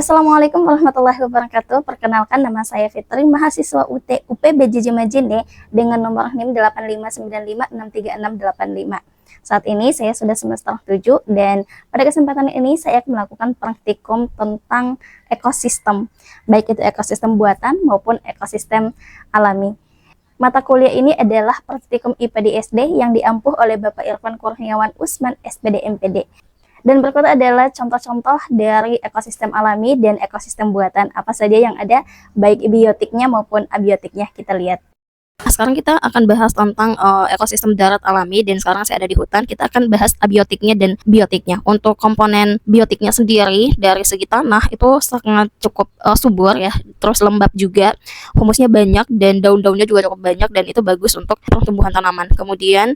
Assalamualaikum warahmatullahi wabarakatuh. Perkenalkan, nama saya Fitri, mahasiswa UT UPBJJ Majene dengan nomor NIM 8595636685. Saat ini saya sudah semester 7 dan pada kesempatan ini saya akan melakukan praktikum tentang ekosistem, baik itu ekosistem buatan maupun ekosistem alami. Mata kuliah ini adalah praktikum IPA di SD yang diampuh oleh Bapak Irfan Kurniawan Usman, SPD MPD. Dan berikut adalah contoh-contoh dari ekosistem alami dan ekosistem buatan. Apa saja yang ada, baik biotiknya maupun abiotiknya, kita lihat. Sekarang kita akan bahas tentang ekosistem darat alami, dan sekarang saya ada di hutan. Kita akan bahas abiotiknya dan biotiknya. Untuk komponen biotiknya sendiri, dari segi tanah itu sangat cukup subur ya, terus lembab juga, humusnya banyak dan daun-daunnya juga cukup banyak, dan itu bagus untuk pertumbuhan tanaman. Kemudian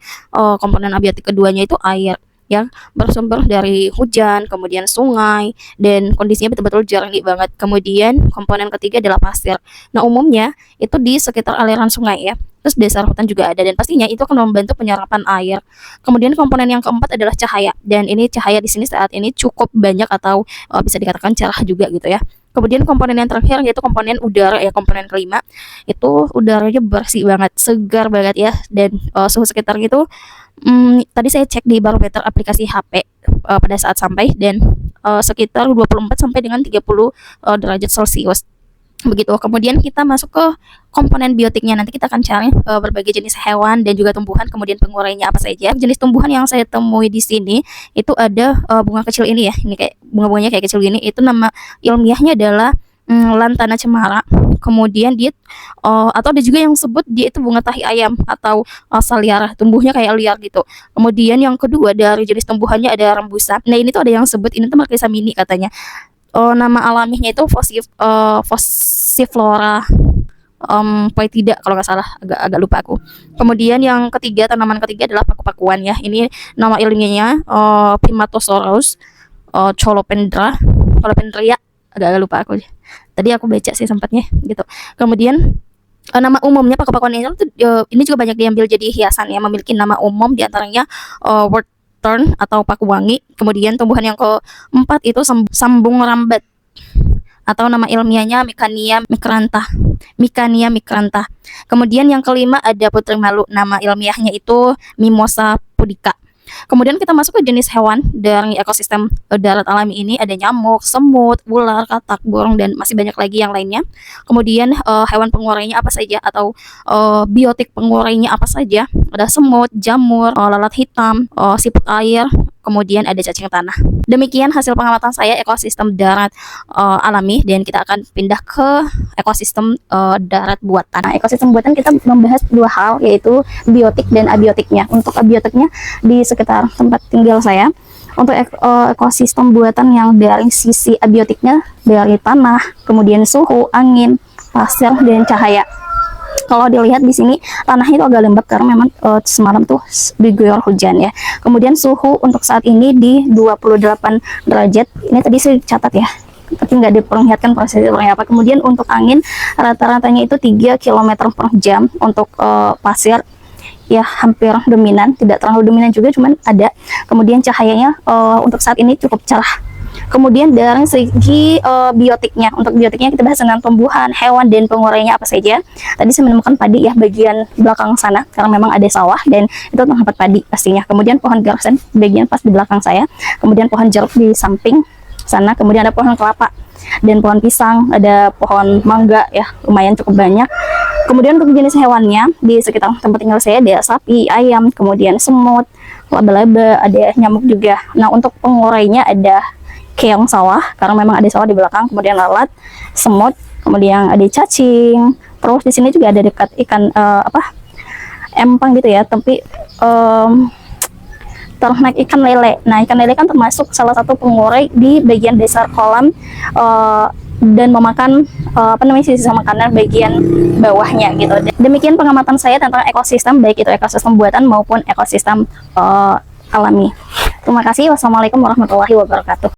komponen abiotik keduanya itu air, yang bersumber dari hujan, kemudian sungai, dan kondisinya betul-betul jernih banget. Kemudian komponen ketiga adalah pasir. Nah, umumnya itu di sekitar aliran sungai ya. Terus dasar hutan juga ada, dan pastinya itu akan membantu penyerapan air. Kemudian komponen yang keempat adalah cahaya, dan ini cahaya di sini saat ini cukup banyak atau bisa dikatakan cerah juga gitu ya. Kemudian komponen yang terakhir yaitu komponen udara ya, komponen kelima itu udaranya bersih banget, segar banget ya, dan suhu sekitarnya itu tadi saya cek di barometer aplikasi HP pada saat sampai, dan sekitar 24 sampai dengan 30 derajat Celcius. Begitu. Kemudian kita masuk ke komponen biotiknya. Nanti kita akan cari berbagai jenis hewan dan juga tumbuhan, kemudian pengurainya apa saja. Jenis tumbuhan yang saya temui di sini itu ada bunga kecil ini ya. Ini kayak bunga-bunganya kayak kecil gini. Itu nama ilmiahnya adalah lantana cemara. Kemudian dia atau ada juga yang sebut dia itu bunga tahi ayam atau saliara, tumbuhnya kayak liar gitu. Kemudian yang kedua dari jenis tumbuhannya ada rembusa. Nah, ini tuh ada yang sebut ini tuh Marquesa mini katanya. Nama alamiahnya itu Fossiflora poetida kalau nggak salah, agak lupa aku. Kemudian yang ketiga, tanaman ketiga adalah paku-pakuan ya. Ini nama ilmiahnya Primatosaurus Colopendria, agak lupa aku. Tadi aku baca sih sempatnya gitu. Kemudian nama umumnya paku-pakuan ini juga banyak diambil jadi hiasan ya, memiliki nama umum diantaranya Wordthorn atau paku wangi. Kemudian tumbuhan yang keempat itu sambung rambat atau nama ilmiahnya Mikania mikrantha. Kemudian yang kelima ada putri malu, nama ilmiahnya itu Mimosa pudica. Kemudian kita masuk ke jenis hewan dari ekosistem darat alami ini. Ada nyamuk, semut, ular, katak, burung, dan masih banyak lagi yang lainnya. Kemudian hewan pengurainya apa saja atau biotik pengurainya apa saja. Ada semut, jamur, lalat hitam, siput air, kemudian ada cacing tanah. Demikian hasil pengamatan saya ekosistem darat alami, dan kita akan pindah ke ekosistem darat buatan. Nah, ekosistem buatan kita membahas dua hal, yaitu biotik dan abiotiknya. Untuk abiotiknya di sekitar tempat tinggal saya. Untuk ekosistem buatan yang dari sisi abiotiknya dari tanah, kemudian suhu, angin, pasir, dan cahaya. Kalau dilihat di sini tanahnya itu agak lembab karena memang semalam tuh diguyur hujan ya. Kemudian suhu untuk saat ini di 28 derajat. Ini tadi saya catat ya, tapi nggak diperlihatkan prosesnya seperti apa. Kemudian untuk angin rata-ratanya itu 3 km per jam. Untuk pasir ya hampir dominan, tidak terlalu dominan juga, cuman ada. Kemudian cahayanya untuk saat ini cukup cerah. Kemudian dari segi biotiknya, untuk biotiknya kita bahas tentang tumbuhan, hewan, dan pengurainya apa saja. Tadi saya menemukan padi ya bagian belakang sana, karena memang ada sawah dan itu tempat padi pastinya. Kemudian pohon garasan bagian pas di belakang saya. Kemudian pohon jeruk di samping sana. Kemudian ada pohon kelapa dan pohon pisang, ada pohon mangga ya, lumayan cukup banyak. Kemudian untuk jenis hewannya di sekitar tempat tinggal saya ada sapi, ayam, kemudian semut, laba-laba, ada nyamuk juga. Nah, untuk pengurainya ada keong sawah karena memang ada sawah di belakang, kemudian lalat, semut, kemudian ada cacing. Terus di sini juga ada dekat ikan empang gitu ya, tapi ternak ikan lele. Nah, ikan lele kan termasuk salah satu pengurai di bagian dasar kolam dan memakan sisa makanan bagian bawahnya gitu. Demikian pengamatan saya tentang ekosistem, baik itu ekosistem buatan maupun ekosistem alami. Terima kasih. Wassalamualaikum warahmatullahi wabarakatuh.